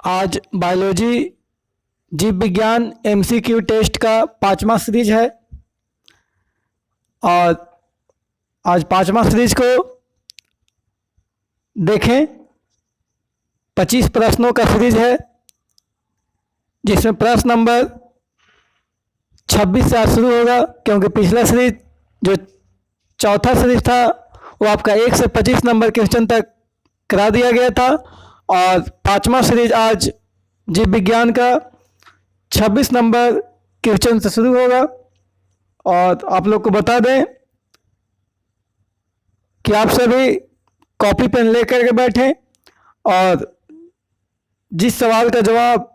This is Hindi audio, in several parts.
आज बायोलॉजी जीव विज्ञान एमसीक्यू टेस्ट का 5वां सीरीज है और आज 5वां सीरीज को देखें। 25 प्रश्नों का सीरीज है जिसमें प्रश्न नंबर 26 से आज शुरू होगा, क्योंकि पिछला सीरीज जो चौथा सीरीज था वो आपका 1 से 25 नंबर क्वेश्चन तक करा दिया गया था और 5वां सीरीज आज जीव विज्ञान का 26 नंबर क्वेश्चन से शुरू होगा। और आप लोग को बता दें कि आप सभी कॉपी पेन लेकर के बैठें और जिस सवाल का जवाब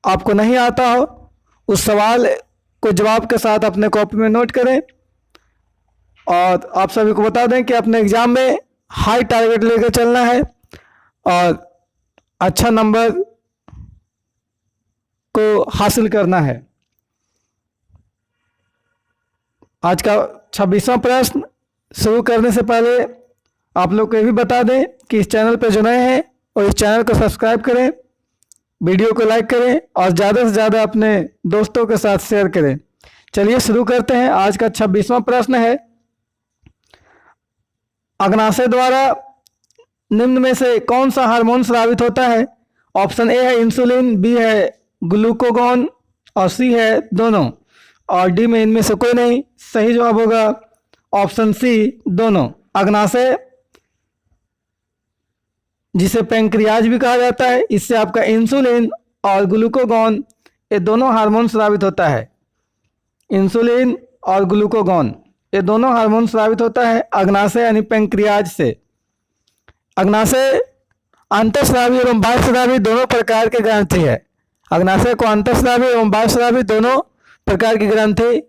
आपको नहीं आता हो उस सवाल को जवाब के साथ अपने कॉपी में नोट करें। और आप सभी को बता दें कि अपने एग्जाम में हाई टारगेट लेकर चलना है और अच्छा नंबर को हासिल करना है। आज का 26वां प्रश्न शुरू करने से पहले आप लोग को ये भी बता दें कि इस चैनल पर जो नए हैं और इस चैनल को सब्सक्राइब करें, वीडियो को लाइक करें और ज़्यादा से ज़्यादा अपने दोस्तों के साथ शेयर करें। चलिए शुरू करते हैं। आज का 26वां प्रश्न है, अग्नाशय द्वारा निम्न में से कौन सा हार्मोन स्रावित होता है? ऑप्शन ए है इंसुलिन, बी है ग्लूकोगॉन और सी है दोनों और डी में इनमें से कोई नहीं। सही जवाब होगा ऑप्शन सी दोनों। अग्नाशय जिसे पैंक्रियाज भी कहा जाता है, इससे आपका इंसुलिन और ग्लूकोगॉन ये दोनों हार्मोन स्रावित होता है। इंसुलिन और ग्लूकोगॉन ये दोनों हार्मोन स्रावित होता है अग्नाशय यानी पैंक्रियाज से। अग्नाशय अंतःस्रावी एवं बाह्यस्रावी दोनों प्रकार के ग्रंथि है। अग्नाशय को अंतःस्रावी एवं बाह्यस्रावी दोनों प्रकार की ग्रंथि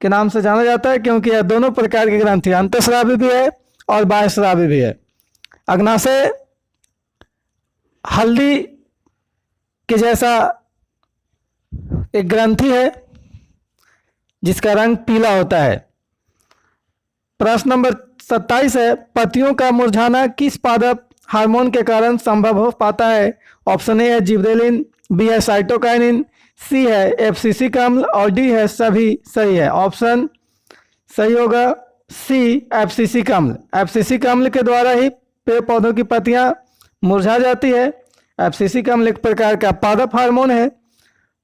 के नाम से जाना जाता है, क्योंकि यह दोनों प्रकार की ग्रंथि अंतःस्रावी भी है और बाह्यस्रावी भी है। अग्नाशय हल्दी के जैसा एक ग्रंथि है जिसका रंग पीला होता है। प्रश्न नंबर 27 है, पत्तियों का मुरझाना किस पादप हार्मोन के कारण संभव हो पाता है? ऑप्शन ए है जिब्रेलिन, बी है साइटोकाइनिन, सी है एफसीसिक अम्ल और डी है सभी। सही है, ऑप्शन सही होगा सी एफसीसिक अम्ल। एफसीसिक अम्ल के द्वारा ही पेड़ पौधों की पत्तियां मुरझा जाती है। एफसीसिक अम्ल एक प्रकार का पादप हार्मोन है,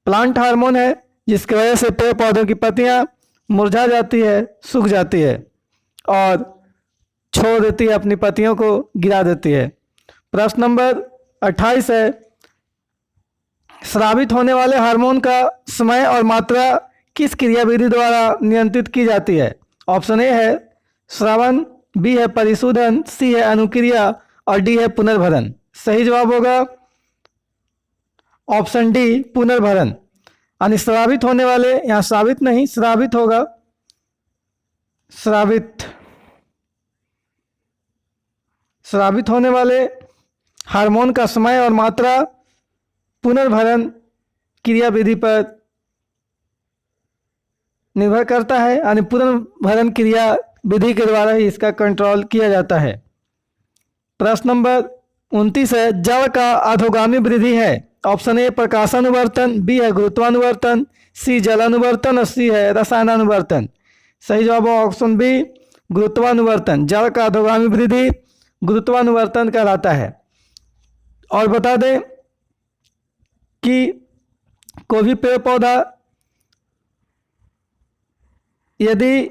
प्लांट हार्मोन है, जिसकी वजह से पेड़ पौधों की पत्तियां मुरझा जाती है, सूख जाती है और छोड़ देती है, अपनी पत्तियों को गिरा देती है। प्रश्न नंबर 28 है, स्रावित होने वाले हार्मोन का समय और मात्रा किस क्रियाविधि द्वारा नियंत्रित की जाती है? ऑप्शन ए है स्रावन, बी है परिशोधन, सी है अनुक्रिया और डी है पुनर्भरण। सही जवाब होगा ऑप्शन डी पुनर्भरण। यानी स्रावित होने वाले, यहाँ स्रावित नहीं स्रावित होगा, स्रावित होने वाले हार्मोन का समय और मात्रा पुनर्भरण क्रियाविधि पर निर्भर करता है। यानी पुनर्भरण क्रिया विधि के द्वारा ही इसका कंट्रोल किया जाता है। प्रश्न नंबर 29 है, जड़ का अधोगामी वृद्धि है। ऑप्शन ए प्रकाशानुवर्तन, बी है गुरुत्वानुवर्तन, सी जलानुवर्तन और सी है रसायनानुवर्तन। सही जवाब है ऑप्शन बी गुरुत्वानुवर्तन। जड़ का अधोगामी वृद्धि गुरुत्वानुवर्तन कहलाता है। और बता दें कि कोई भी पेड़ पौधा यदि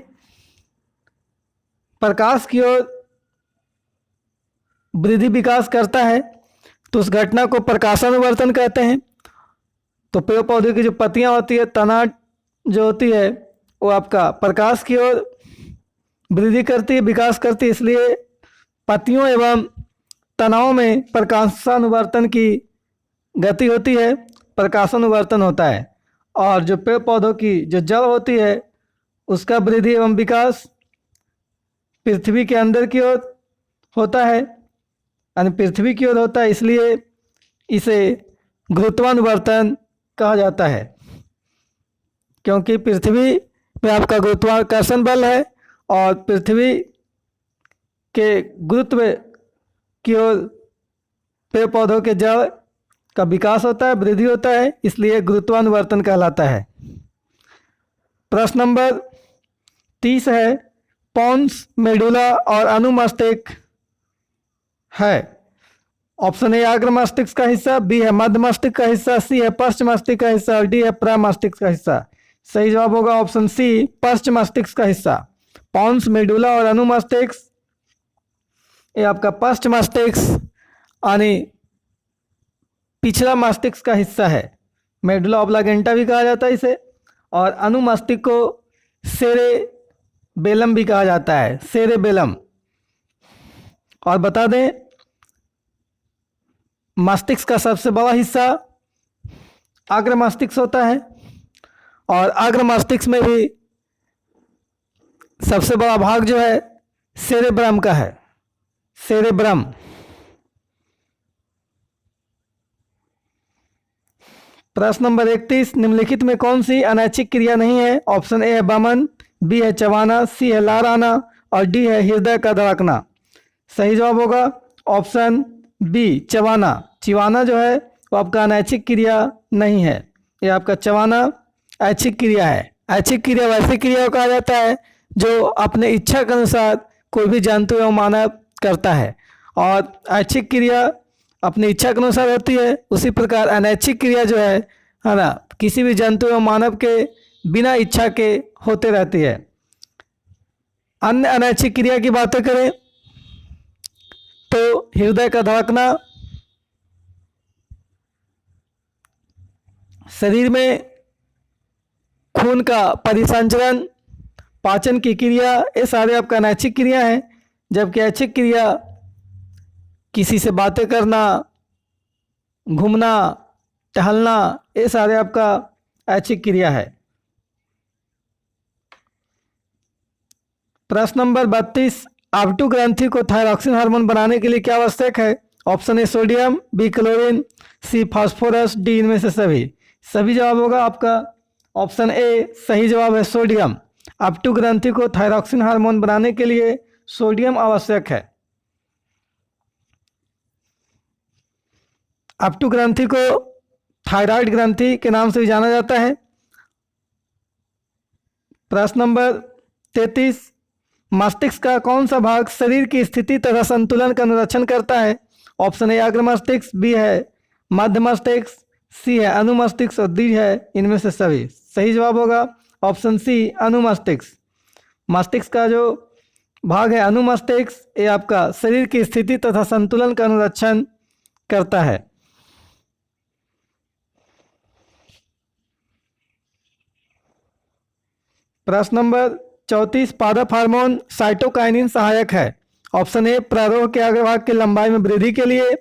प्रकाश की ओर वृद्धि विकास करता है तो उस घटना को प्रकाशानुवर्तन कहते हैं। तो पेड़ पौधे की जो पत्तियां होती है, तना जो होती है, वो आपका प्रकाश की ओर वृद्धि करती है, विकास करती है, इसलिए पत्तियों एवं तनाव में प्रकाशानुवर्तन की गति होती है, प्रकाशानुवर्तन होता है। और जो पेड़ पौधों की जो जड़ होती है उसका वृद्धि एवं विकास पृथ्वी के अंदर की ओर होता है, यानी पृथ्वी की ओर होता है, इसलिए इसे गुरुत्वानुवर्तन कहा जाता है। क्योंकि पृथ्वी में आपका गुरुत्वाकर्षण बल है और पृथ्वी के गुरुत्व की ओर पेड़ पौधों के जड़ का विकास होता है, वृद्धि होता है, इसलिए गुरुत्वानुवर्तन कहलाता है। प्रश्न नंबर 30 है, पॉन्स मेडुला और अनुमस्तिष्क है। ऑप्शन ए अग्र मस्तिष्क का हिस्सा, बी है मध्य मस्तिष्क का हिस्सा, सी है पश्च मस्तिष्क का हिस्सा और डी है प्रमस्तिष्क का हिस्सा। सही जवाब होगा ऑप्शन सी, पश्च मस्तिष्क का हिस्सा। पॉन्स मेडुला और अनुमस्तिष्क, ये आपका पश्च मस्तिष्क यानी पिछला मस्तिष्क का हिस्सा है। मेडुला ऑब्लागेंटा भी कहा जाता है इसे, और अनुमस्तिष्क को सेरेबेलम भी कहा जाता है, सेरेबेलम। और बता दें, मस्तिष्क का सबसे बड़ा हिस्सा अग्र मस्तिष्क होता है, और अग्र मस्तिष्क में भी सबसे बड़ा भाग जो है सेरेब्रम का है, सेरेब्रम। प्रश्न नंबर 31, निम्नलिखित में कौन सी अनैच्छिक क्रिया नहीं है? ऑप्शन ए है बमन, बी है चबाना, सी है लार आना और डी है हृदय का धड़कना। सही जवाब होगा ऑप्शन बी, चबाना। चिबाना जो है वो आपका अनैच्छिक क्रिया नहीं है, ये आपका चबाना ऐच्छिक क्रिया है। ऐच्छिक क्रिया वैसी क्रिया को कहा जाता है जो अपने इच्छा के अनुसार कोई भी जंतु एवं मानव करता है, और ऐच्छिक क्रिया अपनी इच्छा के अनुसार होती है। उसी प्रकार अनैच्छिक क्रिया जो है ना, किसी भी जंतु एवं मानव के बिना इच्छा के होते रहती है। अन्य अनैच्छिक क्रिया की बातें करें तो हृदय का धड़कना, शरीर में खून का परिसंचरण, पाचन की क्रिया, ये सारे आपका अनैच्छिक क्रिया है। जबकि ऐच्छिक क्रिया किसी से बातें करना, घूमना, टहलना, ये सारे आपका ऐच्छिक क्रिया है। प्रश्न नंबर 32, आर्टू ग्रंथि को थायरॉक्सिन हार्मोन बनाने के लिए क्या आवश्यक है? Option A sodium, B chlorine, C phosphorus, D इनमें से सभी। सभी जवाब होगा आपका ऑप्शन ए, सही जवाब है सोडियम। आर्टू ग्रंथि को थायरॉक्सिन हार्मोन बनाने के लिए सोडियम आवश्यक है। आर्टू ग्रंथि को थायराइड ग्रंथि के नाम से भी जाना जाता है। प्रश्न नंबर 33, मस्तिष्क का कौन सा भाग शरीर की स्थिति तथा संतुलन का अनुरक्षण करता है? ऑप्शन ए अग्र मस्तिष्क, बी है मध्य मस्तिष्क, सी है अनुमस्तिष्क और डी है इनमें से सभी। सही जवाब होगा ऑप्शन सी, अनुमस्तिष्क। मस्तिष्क का जो भाग है अनुमस्तिष्क, ये आपका शरीर की स्थिति तथा संतुलन का अनुरक्षण करता है। प्रश्न नंबर 34, पादप हार्मोन साइटोकाइनिन सहायक है। ऑप्शन ए प्रारोह के अग्रभाग की लंबाई में वृद्धि के लिए,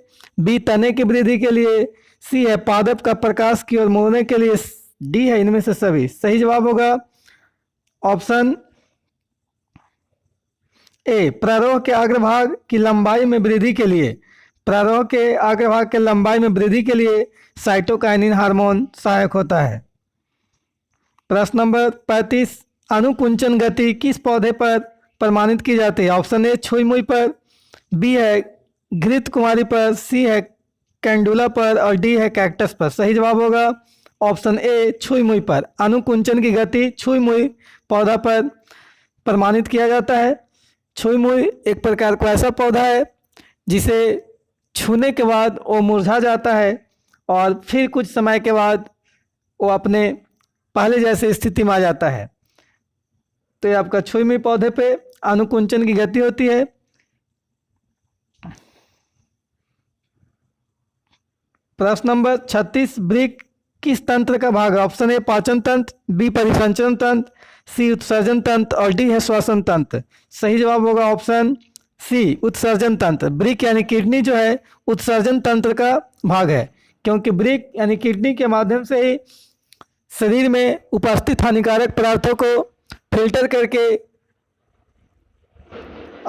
बी तने की वृद्धि के लिए, सी है पादप का प्रकाश की ओर मोड़ने के लिए, डी है इनमें से सभी। सही जवाब होगा ऑप्शन ए, प्रारोह के अग्रभाग की लंबाई में वृद्धि के लिए। प्रारोह के अग्रभाग के लंबाई में वृद्धि के लिए साइटोकाइनिन हार्मोन सहायक होता है। प्रश्न नंबर 35, अनुकुंचन गति किस पौधे पर प्रमाणित की जाती है? ऑप्शन ए छुई मुई पर, बी है घृत कुमारी पर, सी है कैंडुला पर और डी है कैक्टस पर। सही जवाब होगा ऑप्शन ए, छुई मुई पर। अनुकुंचन की गति छुई मुई पौधा पर प्रमाणित किया जाता है। छुई मुई एक प्रकार का ऐसा पौधा है जिसे छूने के बाद वो मुरझा जाता है और फिर कुछ समय के बाद वो अपने पहले जैसे स्थिति में आ जाता है। तो ये आपका छुई मुई पौधे पे अनुकुंचन की गति होती है। प्रश्न नंबर 36, वृक्क किस तंत्र का भाग है? ऑप्शन ए पाचन तंत्र, बी परिसंचरण तंत्र, सी उत्सर्जन तंत्र और डी है श्वसन तंत्र। सही जवाब होगा ऑप्शन सी, उत्सर्जन तंत्र। वृक्क यानी किडनी जो है उत्सर्जन तंत्र का भाग है, क्योंकि वृक्क यानी किडनी के माध्यम से ही शरीर में उपस्थित हानिकारक पदार्थों को फिल्टर करके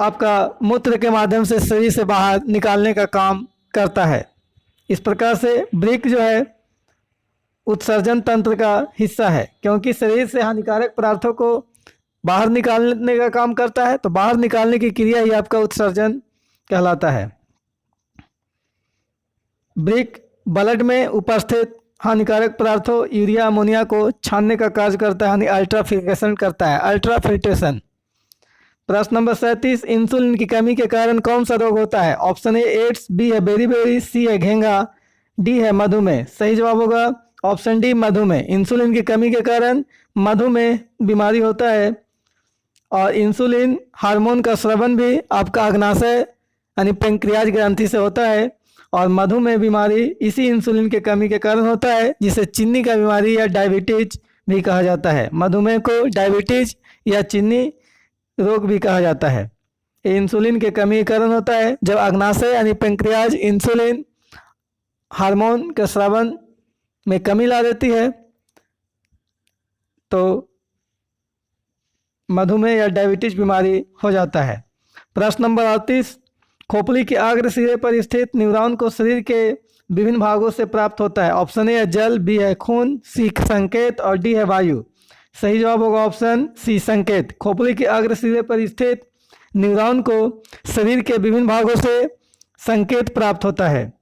आपका मूत्र के माध्यम से शरीर से बाहर निकालने का काम करता है। इस प्रकार से वृक्क जो है उत्सर्जन तंत्र का हिस्सा है, क्योंकि शरीर से हानिकारक पदार्थों को बाहर निकालने का काम करता है। तो बाहर निकालने की क्रिया ही आपका उत्सर्जन कहलाता है। ब्रिक ब्लड में उपस्थित हानिकारक पदार्थों यूरिया अमोनिया को छानने का कार्य करता है, यानी अल्ट्राफिल्ट्रेशन करता है, अल्ट्राफिल्ट्रेशन। प्रश्न नंबर 37, इंसुलिन की कमी के कारण कौन सा रोग होता है? ऑप्शन ए एड्स, बी है बेरीबेरी, सी है घेंगा, डी है मधुमेह। सही जवाब होगा ऑप्शन डी मधुमेह। इंसुलिन की कमी के कारण मधुमेह बीमारी होता है और इंसुलिन हार्मोन का स्रवण भी आपका अग्नाशय यानी पेंक्रियाज ग्रंथि से होता है और मधुमेह बीमारी इसी इंसुलिन के कमी के कारण होता है, जिसे चीनी का बीमारी या डायबिटीज भी कहा जाता है। मधुमेह को डायबिटीज या चीनी रोग भी कहा जाता है। ये इंसुलिन के कमी के कारण होता है। जब अग्नाशय यानी पेंक्रियाज इंसुलिन हार्मोन के स्रावन में कमी ला देती है तो मधुमेह या डायबिटीज बीमारी हो जाता है। प्रश्न नंबर 38, खोपड़ी के अग्र सिरे पर स्थित न्यूरॉन को शरीर के विभिन्न भागों से प्राप्त होता है। ऑप्शन ए है जल, बी है खून, सी संकेत और डी है वायु। सही जवाब होगा ऑप्शन सी संकेत। खोपड़ी के अग्र सिरे पर स्थित न्यूरॉन को शरीर के विभिन्न भागों से संकेत प्राप्त होता है।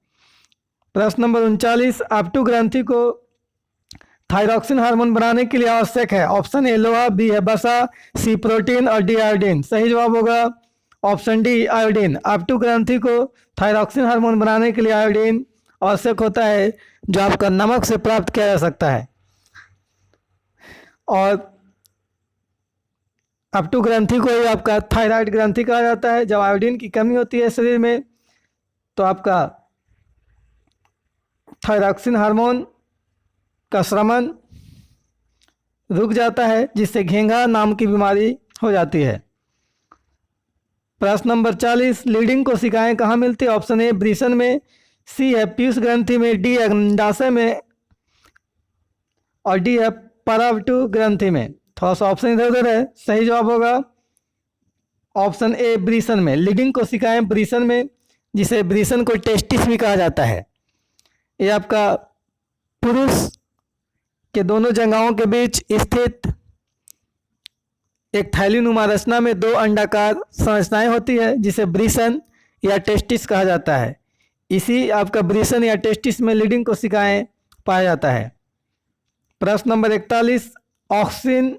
प्रश्न नंबर 39, ऑप्टो ग्रंथि को थायरॉक्सिन हार्मोन बनाने के लिए आवश्यक है। ऑप्शन ए लोहा, बी है वसा, सी प्रोटीन और डी आयोडीन। सही जवाब होगा ऑप्शन डी आयोडीन। ऑप्टो ग्रंथि को थायरॉक्सिन हार्मोन बनाने के लिए आयोडीन आवश्यक होता है, जो आपका नमक से प्राप्त किया जा सकता है। और ऑप्टो ग्रंथि को ही आपका थायराइड ग्रंथि कहा जाता है। जब आयोडीन की कमी होती है शरीर में तो आपका थायरॉक्सिन हार्मोन का स्रवण रुक जाता है, जिससे घेंघा नाम की बीमारी हो जाती है। प्रश्न नंबर 40, लीडिंग कोशिकाएं कहाँ मिलती है? ऑप्शन ए ब्रीसन में, सी है पीयूष ग्रंथि में, डी है अंडाशय में और डी है परावटु ग्रंथि में। थोड़ा सा ऑप्शन इधर उधर है। सही जवाब होगा ऑप्शन ए ब्रीसन में। लीडिंग कोशिकाएं ब्रीसन में, जिसे ब्रीसन को टेस्टिस भी कहा जाता है। ये आपका पुरुष के दोनों जंघाओं के बीच स्थित एक थैलीनुमा रचना में दो अंडाकार संरचनाएं होती है, जिसे ब्रीसन या टेस्टिस कहा जाता है। इसी आपका ब्रीसन या टेस्टिस में लीडिंग कोशिकाएं पाया जाता है। प्रश्न नंबर 41, ऑक्सिन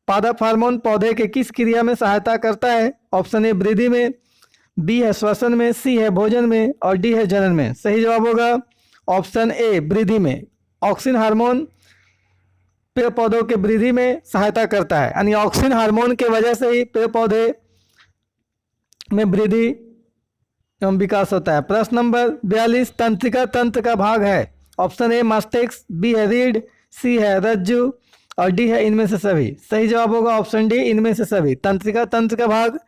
पादप हार्मोन पौधे के किस क्रिया में सहायता करता है? ऑप्शन ए वृद्धि में, बी है श्वसन में, सी है भोजन में और डी है जनन में। सही जवाब होगा ऑप्शन ए वृद्धि में। ऑक्सिन हार्मोन पेड़ पौधों के वृद्धि में सहायता करता है, यानी ऑक्सिन हार्मोन के वजह से ही पेड़ पौधे में वृद्धि एवं विकास होता है। प्रश्न नंबर 42, तंत्रिका तंत्र का भाग है। ऑप्शन ए मस्तिष्क, बी है रीढ़, सी है रज्जु और डी है इनमें से सभी। सही जवाब होगा ऑप्शन डी इनमें से सभी। तंत्रिका तंत्र का भाग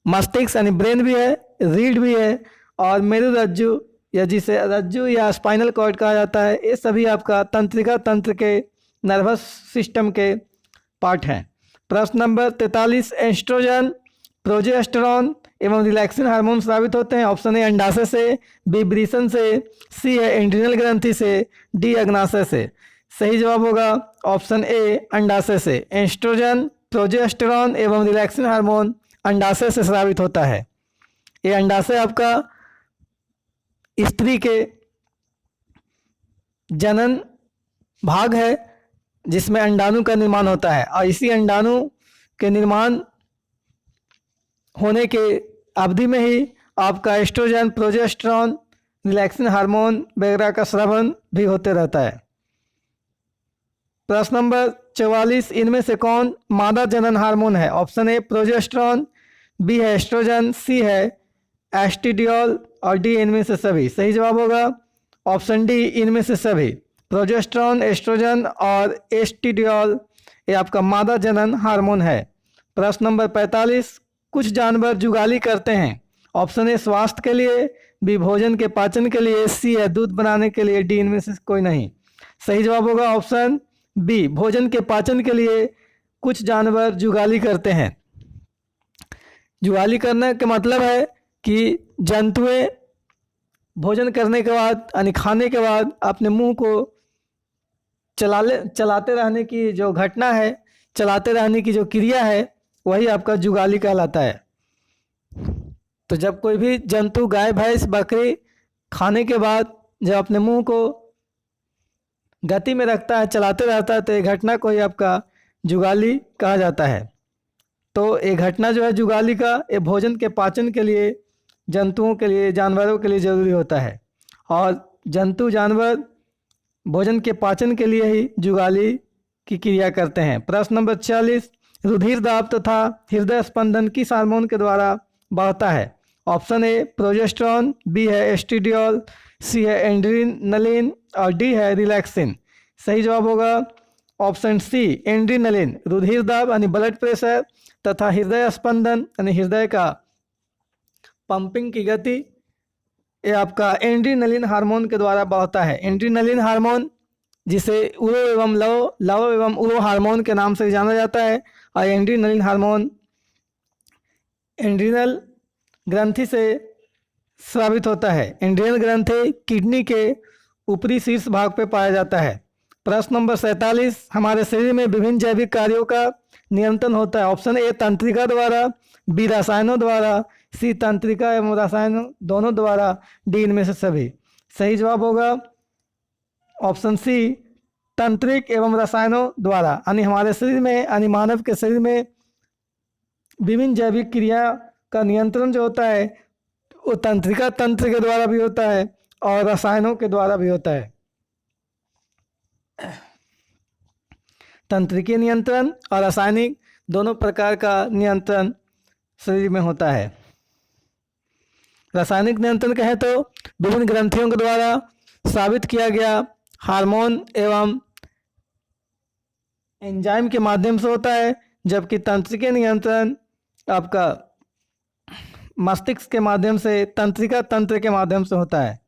मस्तिष्क यानी ब्रेन भी है, रीढ़ भी है और मेरुरज्जु या जिसे रज्जु या स्पाइनल कॉर्ड कहा जाता है, ये सभी आपका तंत्रिका तंत्र के नर्वस सिस्टम के पार्ट हैं। प्रश्न नंबर 43, एस्ट्रोजन, प्रोजेस्टेरॉन एवं रिलैक्सिन हार्मोन स्रावित होते हैं। ऑप्शन ए अंडाशय से, बी ब्रीसन से, सी है एंड्रिनल ग्रंथि से, डी अग्नाशय से। सही जवाब होगा ऑप्शन ए अंडाशय से। एस्ट्रोजन, प्रोजेस्टेरॉन एवं रिलैक्सिन हार्मोन अंडाशय से स्रावित होता है। ये अंडाशय आपका स्त्री के जनन भाग है, जिसमें अंडाणु का निर्माण होता है और इसी अंडाणु के निर्माण होने के अवधि में ही आपका एस्ट्रोजन, प्रोजेस्टेरॉन, रिलैक्सिन हार्मोन वगैरह का स्रावन भी होते रहता है। प्रश्न नंबर 44, इनमें से कौन मादा जनन हार्मोन है? ऑप्शन ए प्रोजेस्टेरॉन, बी है एस्ट्रोजन, सी है एस्ट्रिडियोल और डी इनमें से सभी। सही जवाब होगा ऑप्शन डी इनमें से सभी। प्रोजेस्टेरॉन, एस्ट्रोजन और एस्ट्रिडियोल ये आपका मादा जनन हार्मोन है। प्रश्न नंबर 45, कुछ जानवर जुगाली करते हैं। ऑप्शन ए स्वास्थ्य के लिए, बी भोजन के पाचन के लिए, सी है दूध बनाने के लिए, डी इनमें से कोई नहीं। सही जवाब होगा ऑप्शन बी भोजन के पाचन के लिए कुछ जानवर जुगाली करते हैं। जुगाली करने का मतलब है कि जंतुएं भोजन करने के बाद यानी खाने के बाद अपने मुंह को चलाते रहने की जो घटना है, चलाते रहने की जो क्रिया है, वही आपका जुगाली कहलाता है। तो जब कोई भी जंतु गाय भैंस बकरी खाने के बाद जब अपने मुंह को गति में रखता है, चलाते रहता है, तो ये घटना को ही आपका जुगाली कहा जाता है। तो ये घटना जो है जुगाली का, ये भोजन के पाचन के लिए, जंतुओं के लिए, जानवरों के लिए ज़रूरी होता है। और जंतु जानवर भोजन के पाचन के लिए ही जुगाली की क्रिया करते हैं। प्रश्न नंबर 46, रुधिर दाब तथा हृदय स्पंदन किस हार्मोन के द्वारा बढ़ता है? ऑप्शन ए प्रोजेस्टेरॉन, बी है एस्ट्रेडियोल, सी है एड्रेनलिन और डी है रिलैक्सिन। सही जवाब होगा ऑप्शन सी एड्रेनलिन। रुधिर दाब यानी ब्लड प्रेशर तथा हृदय स्पंदन यानी हृदय का पंपिंग की गति, ये आपका एड्रेनलिन हार्मोन के द्वारा बढ़ता है। एड्रेनलिन हार्मोन जिसे उरो एवं लव एवं उरो हार्मोन के नाम से जाना जाता है। और एड्रेनलिन हार्मोन एड्रिनल ग्रंथि से स्रावित होता है। एड्रिनल ग्रंथि किडनी के ऊपरी शीर्ष भाग पे पाया जाता है। प्रश्न नंबर 47, हमारे शरीर में विभिन्न जैविक कार्यों का नियंत्रण होता है। ऑप्शन ए तंत्रिका द्वारा, बी रसायनों द्वारा, सी तंत्रिका एवं रसायनों दोनों द्वारा, डी इनमें से सभी। सही जवाब होगा ऑप्शन सी तंत्रिक एवं रसायनों द्वारा। यानी हमारे शरीर में, यानी मानव के शरीर में विभिन्न जैविक क्रिया का नियंत्रण जो होता है वो तंत्रिका तंत्र के द्वारा भी होता है और रसायनों के द्वारा भी होता है। तंत्रिकीय नियंत्रण और रासायनिक दोनों प्रकार का नियंत्रण शरीर में होता है। रासायनिक नियंत्रण कहें तो विभिन्न ग्रंथियों के द्वारा स्रावित किया गया हार्मोन एवं एंजाइम के माध्यम से होता है, जबकि तंत्रिकीय नियंत्रण आपका मस्तिष्क के माध्यम से, तंत्रिका तंत्र के माध्यम से होता है।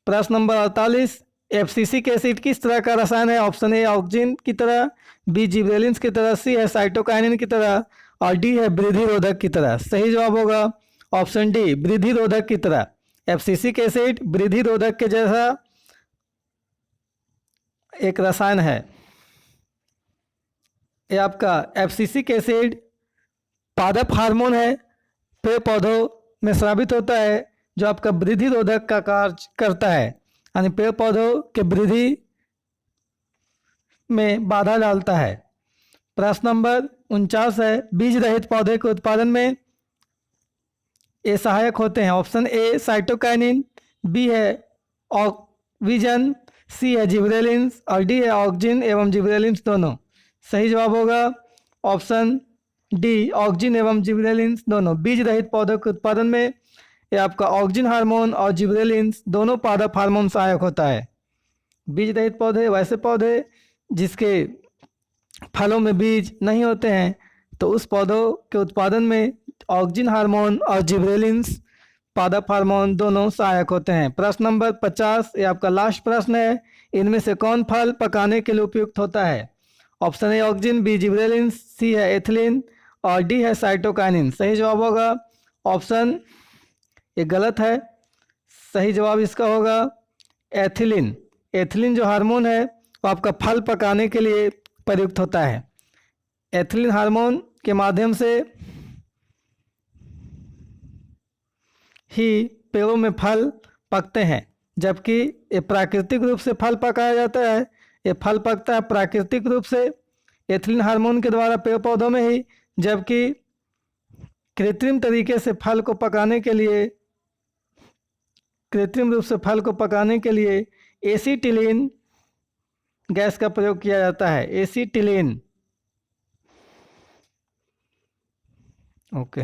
प्रश्न नंबर 48, एब्सिसिक एसिड किस तरह का रसायन है? ऑप्शन ए ऑक्सिन की तरह, बी जिबरेलिन्स की तरह, सी है साइटोकाइनिन की तरह और डी है वृद्धि रोधक की तरह। सही जवाब होगा ऑप्शन डी वृद्धि रोधक की तरह। एब्सिसिक एसिड वृद्धि रोधक के जैसा एक रसायन है। ये आपका एब्सिसिक एसिड पादप हार्मोन है, पेड़ पौधों में स्रावित होता है, जो आपका वृद्धि रोधक का कार्य करता है, यानी पेड़ पौधों के वृद्धि में बाधा डालता है। प्रश्न नंबर 49 है, बीज रहित पौधे के उत्पादन में ये सहायक होते हैं। ऑप्शन ए साइटोकाइनिन, बी है ऑक्विजन, सी है जिबरेलिन्स और डी है ऑक्जिन एवं जिबरेलिन्स दोनों। सही जवाब होगा ऑप्शन डी ऑक्जिन एवं जिबरेलिन्स दोनों। बीज रहित पौधों के उत्पादन में ये आपका ऑक्जिन हार्मोन और जिबरेलिन्स दोनों पादप हार्मोन सहायक होता है। बीज रहित पौधे वैसे पौधे जिसके फलों में बीज नहीं होते हैं, तो उस पौधों के उत्पादन में ऑक्जिन हार्मोन और जिबरेलिन्स पादप हार्मोन दोनों सहायक होते हैं। प्रश्न नंबर 50, ये आपका लास्ट प्रश्न है, इनमें से कौन फल पकाने के लिए उपयुक्त होता है? Option A auxin, B gibberellins, C है एथिलीन और डी है साइटोकाइनिन। सही जवाब होगा ऑप्शन ये गलत है। सही जवाब इसका होगा एथिलीन। एथिलीन जो हार्मोन है वो आपका फल पकाने के लिए प्रयुक्त होता है। एथिलीन हार्मोन के माध्यम से ही पेड़ों में फल पकते हैं, जबकि ये प्राकृतिक रूप से फल पकाया जाता है। ये फल पकता है प्राकृतिक रूप से एथिलीन हार्मोन के द्वारा पेड़ पौधों में ही, जबकि कृत्रिम तरीके से फल को पकाने के लिए, कृत्रिम रूप से फल को पकाने के लिए एसीटिलीन गैस का प्रयोग किया जाता है। एसीटिलीन। ओके।